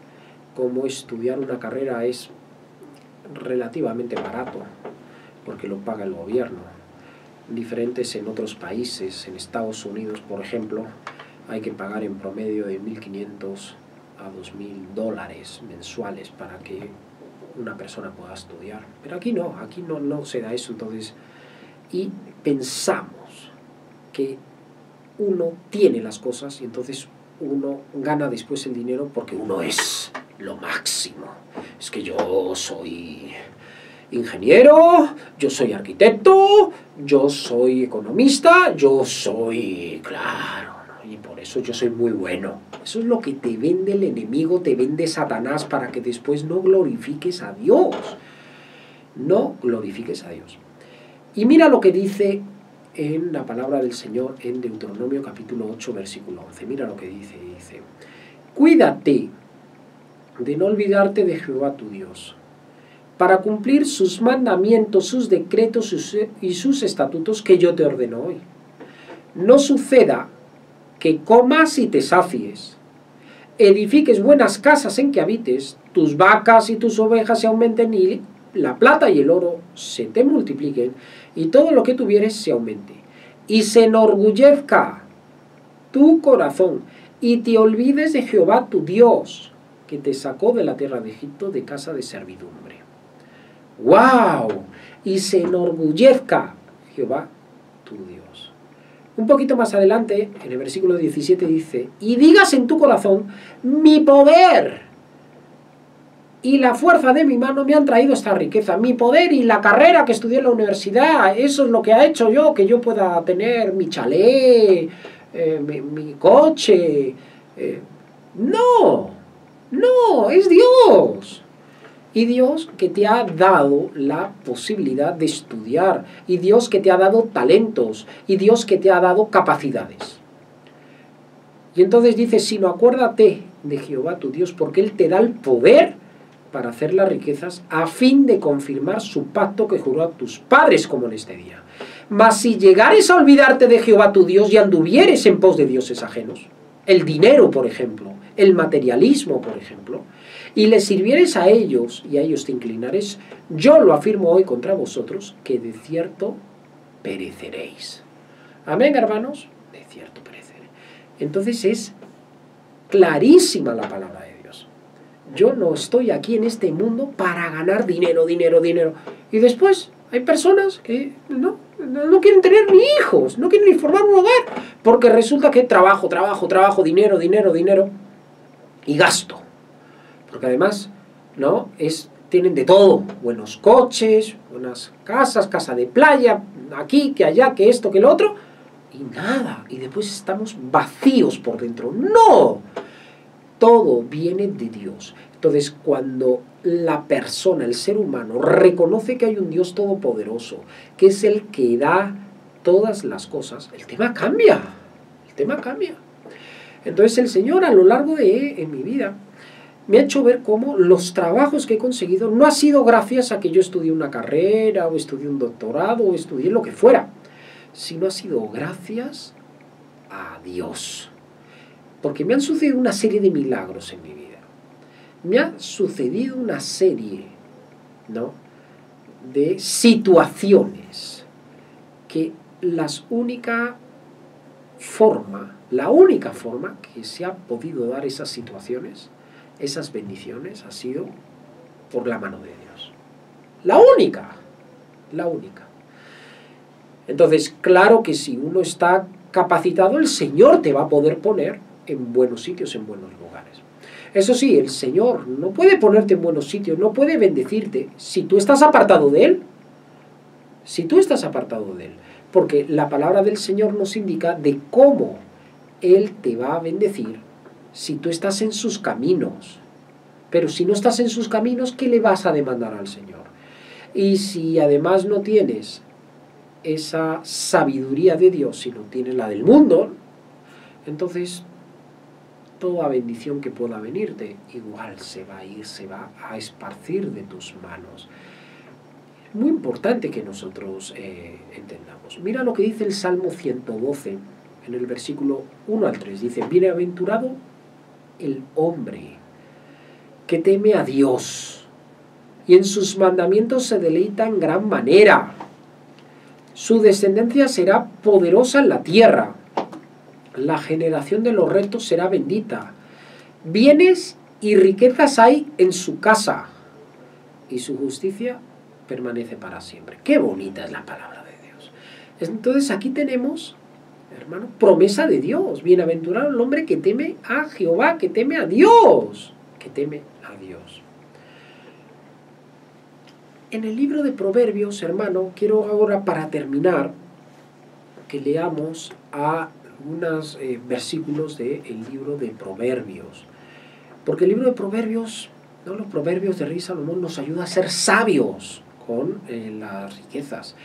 como estudiar una carrera es relativamente barato, porque lo paga el gobierno. Diferentes en otros países, en Estados Unidos, por ejemplo, hay que pagar en promedio de $1.500 a $2.000 mensuales para que una persona pueda estudiar. Pero aquí no se da eso, entonces. Y pensamos que uno tiene las cosas y entonces uno gana después el dinero porque uno es lo máximo. Es que yo soy ingeniero, yo soy arquitecto, yo soy economista, yo soy, claro, ¿no? Y por eso yo soy muy bueno. Eso es lo que te vende el enemigo, te vende Satanás para que después no glorifiques a Dios. No glorifiques a Dios. Y mira lo que dice en la palabra del Señor en Deuteronomio capítulo 8, versículo 11. Mira lo que dice. Cuídate de no olvidarte de Jehová tu Dios, para cumplir sus mandamientos, sus decretos y sus estatutos que yo te ordeno hoy. No suceda que comas y te sacies, edifiques buenas casas en que habites, tus vacas y tus ovejas se aumenten y la plata y el oro se te multipliquen y todo lo que tuvieres se aumente. Y se enorgullezca tu corazón y te olvides de Jehová tu Dios, que te sacó de la tierra de Egipto de casa de servidumbre. ¡Wow! Y se enorgullezca Jehová tu Dios. Un poquito más adelante, en el versículo 17 dice, y digas en tu corazón, mi poder y la fuerza de mi mano me han traído esta riqueza. Mi poder y la carrera que estudié en la universidad, eso es lo que ha hecho yo, que yo pueda tener mi chalet, mi coche. No, es Dios. Y Dios que te ha dado la posibilidad de estudiar, y Dios que te ha dado talentos, y Dios que te ha dado capacidades. Y entonces dice, sino acuérdate de Jehová tu Dios, porque Él te da el poder para hacer las riquezas, a fin de confirmar su pacto que juró a tus padres como en este día. Mas si llegares a olvidarte de Jehová tu Dios y anduvieres en pos de dioses ajenos, el dinero, por ejemplo, el materialismo, por ejemplo, y les sirvieres a ellos y a ellos te inclinares, yo lo afirmo hoy contra vosotros, que de cierto pereceréis. Amén, hermanos, de cierto pereceréis. Entonces es clarísima la palabra de Dios. Yo no estoy aquí en este mundo para ganar dinero. Y después hay personas que no quieren tener ni hijos, no quieren ni formar un hogar, porque resulta que trabajo, dinero, y gasto. Porque además, tienen de todo, buenos coches, buenas casas, casa de playa, aquí, que allá, que esto, que lo otro, y nada, y después estamos vacíos por dentro. ¡No! Todo viene de Dios. Entonces, cuando la persona, el ser humano, reconoce que hay un Dios todopoderoso, que es el que da todas las cosas, el tema cambia. Entonces, el Señor a lo largo de mi vida me ha hecho ver cómo los trabajos que he conseguido no ha sido gracias a que yo estudié una carrera, o estudié un doctorado, o estudié lo que fuera, sino ha sido gracias a Dios. Porque me han sucedido una serie de milagros en mi vida. Me ha sucedido una serie, de situaciones que la única forma, la única forma que se ha podido dar esas situaciones, esas bendiciones, ha sido por la mano de Dios. La única. La única. Entonces, claro que si uno está capacitado, el Señor te va a poder poner en buenos sitios, en buenos lugares. Eso sí, el Señor no puede ponerte en buenos sitios, no puede bendecirte si tú estás apartado de Él. Si tú estás apartado de Él. Porque la palabra del Señor nos indica de cómo Él te va a bendecir si tú estás en sus caminos. Pero si no estás en sus caminos, ¿qué le vas a demandar al Señor? Y si además no tienes esa sabiduría de Dios, si no tienes la del mundo, entonces toda bendición que pueda venirte igual se va a ir, se va a esparcir de tus manos. Es muy importante que nosotros entendamos. Mira lo que dice el Salmo 112, en el versículo 1 al 3. Dice, bienaventurado el hombre que teme a Dios y en sus mandamientos se deleita en gran manera. Su descendencia será poderosa en la tierra. La generación de los rectos será bendita. Bienes y riquezas hay en su casa, y su justicia permanece para siempre. Qué bonita es la palabra de Dios. Entonces aquí tenemos, hermano, promesa de Dios. Bienaventurado el hombre que teme a Jehová, que teme a Dios, que teme a Dios. En el libro de Proverbios, hermano, quiero ahora, para terminar, que leamos algunos versículos del libro de Proverbios. Porque el libro de Proverbios, ¿no? Los Proverbios de Rey Salomón nos ayuda a ser sabios con las riquezas.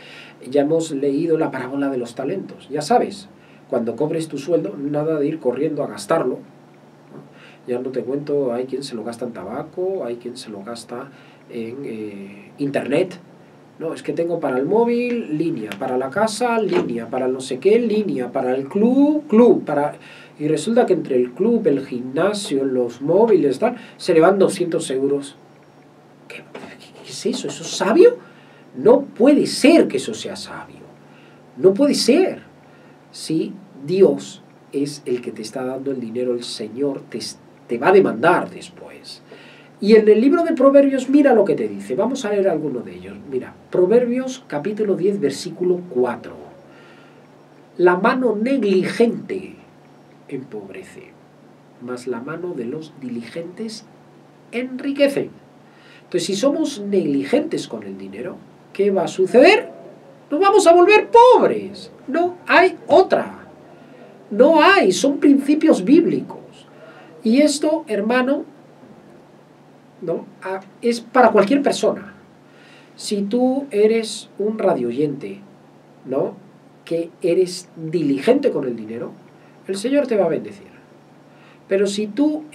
Ya hemos leído la parábola de los talentos. Ya sabes, cuando cobres tu sueldo, nada de ir corriendo a gastarlo, ¿no? Ya no te cuento, hay quien se lo gasta en tabaco, hay quien se lo gasta en internet. No, es que tengo para el móvil, línea, para la casa, línea, para el no sé qué, línea, para el club, para... Y resulta que entre el club, el gimnasio, los móviles, tal, se le van 200 euros. ¿Qué es eso? ¿Eso es sabio? No puede ser que eso sea sabio. No puede ser. Si Dios es el que te está dando el dinero, el Señor te va a demandar después. Y en el libro de Proverbios, mira lo que te dice. Vamos a leer alguno de ellos. Mira, Proverbios capítulo 10, versículo 4. La mano negligente empobrece, mas la mano de los diligentes enriquece. Entonces, si somos negligentes con el dinero, ¿qué va a suceder? Nos vamos a volver pobres. No hay otra. No hay. Son principios bíblicos. Y esto, hermano, ¿no? Es para cualquier persona. Si tú eres un radioyente, ¿no? Que eres diligente con el dinero, el Señor te va a bendecir. Pero si tú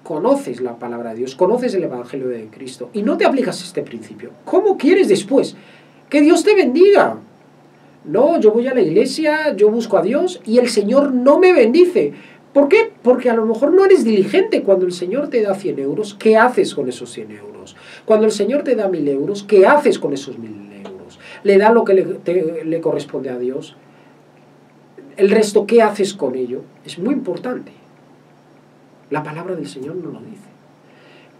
conoces la palabra de Dios, conoces el Evangelio de Cristo y no te aplicas este principio, ¿cómo quieres después que Dios te bendiga? No, yo voy a la iglesia, yo busco a Dios y el Señor no me bendice. ¿Por qué? Porque a lo mejor no eres diligente. Cuando el Señor te da 100 euros, ¿qué haces con esos 100 euros? Cuando el Señor te da 1000 euros, ¿qué haces con esos 1000 euros? ¿Le da lo que le corresponde a Dios? El resto, ¿qué haces con ello? Es muy importante. La palabra del Señor nos lo dice.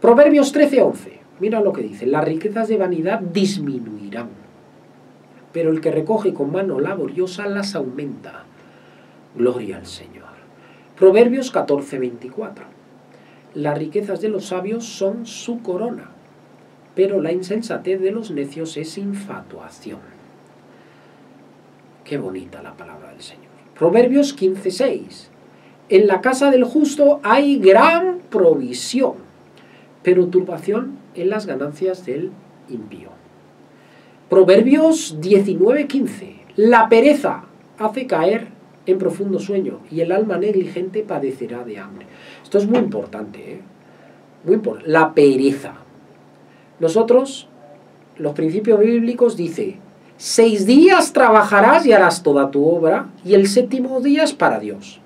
Proverbios 13:11. Mira lo que dice. Las riquezas de vanidad disminuirán, pero el que recoge con mano laboriosa las aumenta. Gloria al Señor. Proverbios 14:24. Las riquezas de los sabios son su corona, pero la insensatez de los necios es infatuación. Qué bonita la palabra del Señor. Proverbios 15:6. En la casa del justo hay gran provisión, pero turbación en las ganancias del impío. Proverbios 19:15. La pereza hace caer en profundo sueño y el alma negligente padecerá de hambre. Esto es muy importante, ¿eh? Muy importante. La pereza. Nosotros, los principios bíblicos dice, 6 días trabajarás y harás toda tu obra y el 7º día es para Dios.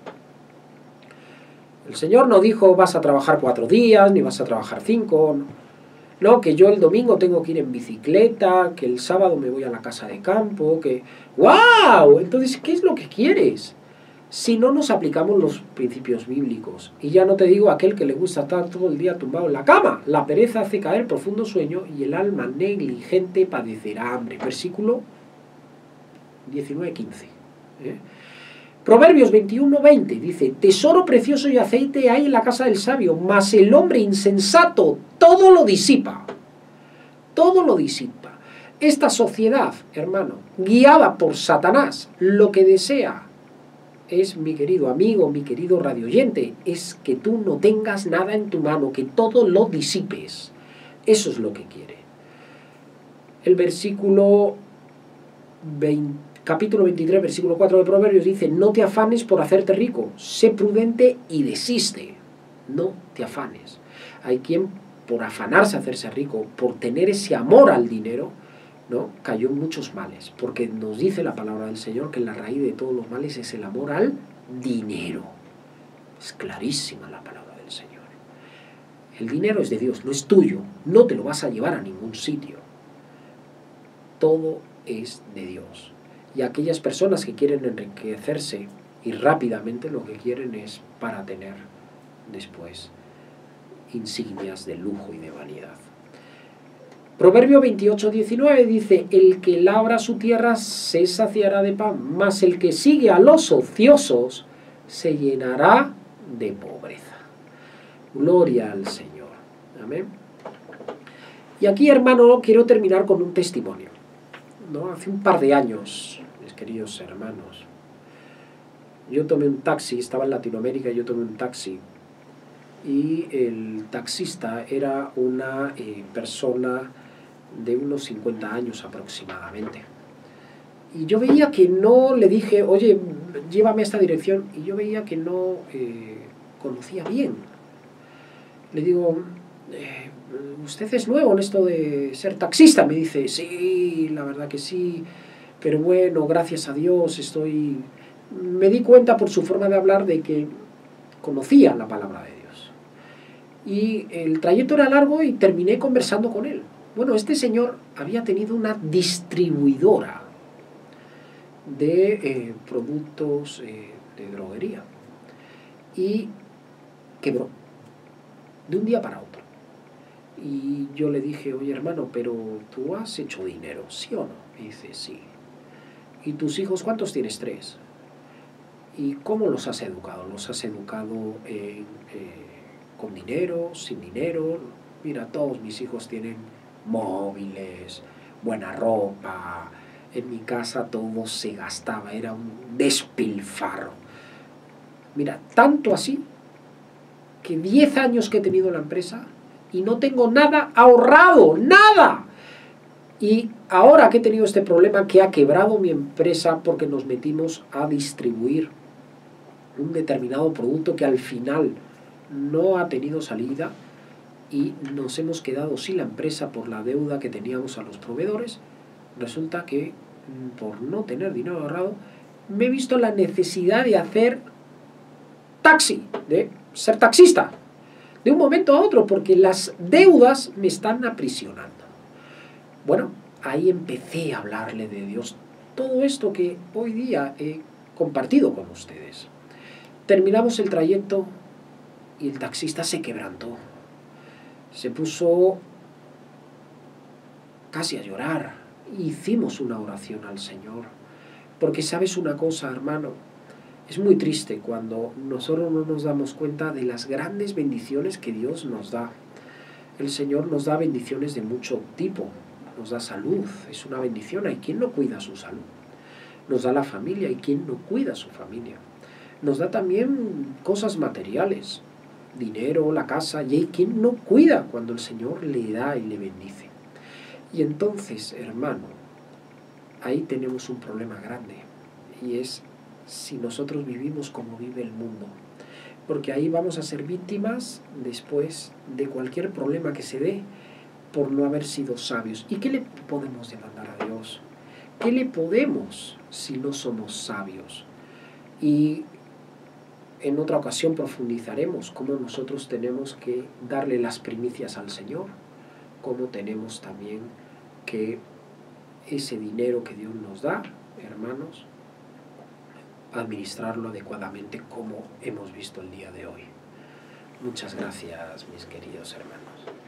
El Señor no dijo vas a trabajar 4 días ni vas a trabajar 5. No, que yo el domingo tengo que ir en bicicleta, que el sábado me voy a la casa de campo, que... ¡Wow! Entonces, ¿qué es lo que quieres? Si no nos aplicamos los principios bíblicos. Y ya no te digo aquel que le gusta estar todo el día tumbado en la cama. La pereza hace caer profundo sueño y el alma negligente padecerá hambre. Versículo 19-15. Proverbios 21-20 dice: tesoro precioso y aceite hay en la casa del sabio, mas el hombre insensato todo lo disipa. Todo lo disipa. Esta sociedad, hermano, guiada por Satanás, lo que desea es, mi querido amigo, mi querido radioyente, es que tú no tengas nada en tu mano, que todo lo disipes. Eso es lo que quiere. El versículo 20, capítulo 23, versículo 4 de Proverbios dice: no te afanes por hacerte rico, sé prudente y desiste. No te afanes. Hay quien por afanarse a hacerse rico, por tener ese amor al dinero, ¿no?, cayó en muchos males, porque nos dice la palabra del Señor que la raíz de todos los males es el amor al dinero. Es clarísima la palabra del Señor. El dinero es de Dios, no es tuyo, no te lo vas a llevar a ningún sitio. Todo es de Dios. Y aquellas personas que quieren enriquecerse y rápidamente, lo que quieren es para tener después insignias de lujo y de vanidad. Proverbio 28-19 dice: el que labra su tierra se saciará de pan, mas el que sigue a los ociosos se llenará de pobreza. Gloria al Señor. Amén. Y aquí, hermano, quiero terminar con un testimonio, ¿no? Hace un par de años, mis queridos hermanos, yo tomé un taxi, estaba en Latinoamérica, yo tomé un taxi, y el taxista era una persona de unos 50 años aproximadamente. Y yo veía que no, le dije: oye, llévame a esta dirección, y yo veía que no conocía bien. Le digo: ¿usted es nuevo en esto de ser taxista? Me dice: sí, la verdad que sí, pero bueno, gracias a Dios estoy... Me di cuenta por su forma de hablar de que conocía la palabra de Dios. Y el trayecto era largo y terminé conversando con él. Bueno, este señor había tenido una distribuidora de productos de droguería y quebró de un día para otro. Y yo le dije: oye, hermano, pero tú has hecho dinero, ¿sí o no? Me dice: sí. ¿Y tus hijos cuántos tienes? 3. ¿Y cómo los has educado? ¿Los has educado con dinero, sin dinero? Mira, todos mis hijos tienen móviles, buena ropa. En mi casa todo se gastaba, era un despilfarro. Mira, tanto así que 10 años que he tenido la empresa y no tengo nada ahorrado, nada. Y ahora que he tenido este problema, que ha quebrado mi empresa porque nos metimos a distribuir un determinado producto que al final no ha tenido salida y nos hemos quedado sin la empresa por la deuda que teníamos a los proveedores, resulta que por no tener dinero ahorrado me he visto la necesidad de hacer taxi, de ser taxista, de un momento a otro, porque las deudas me están aprisionando. Bueno, ahí empecé a hablarle de Dios, todo esto que hoy día he compartido con ustedes. Terminamos el trayecto y el taxista se quebrantó, se puso casi a llorar. Hicimos una oración al Señor, porque sabes una cosa, hermano, es muy triste cuando nosotros no nos damos cuenta de las grandes bendiciones que Dios nos da. El Señor nos da bendiciones de mucho tipo, nos da salud, es una bendición, hay quien no cuida su salud. Nos da la familia, hay quien no cuida su familia. Nos da también cosas materiales, dinero, la casa, y hay quien no cuida cuando el Señor le da y le bendice. Y entonces, hermano, ahí tenemos un problema grande, y es si nosotros vivimos como vive el mundo, porque ahí vamos a ser víctimas después de cualquier problema que se dé por no haber sido sabios. ¿Y qué le podemos demandar a Dios? ¿Qué le podemos si no somos sabios? Y en otra ocasión profundizaremos cómo nosotros tenemos que darle las primicias al Señor, cómo tenemos también que ese dinero que Dios nos da, hermanos, administrarlo adecuadamente como hemos visto el día de hoy. Muchas gracias, mis queridos hermanos.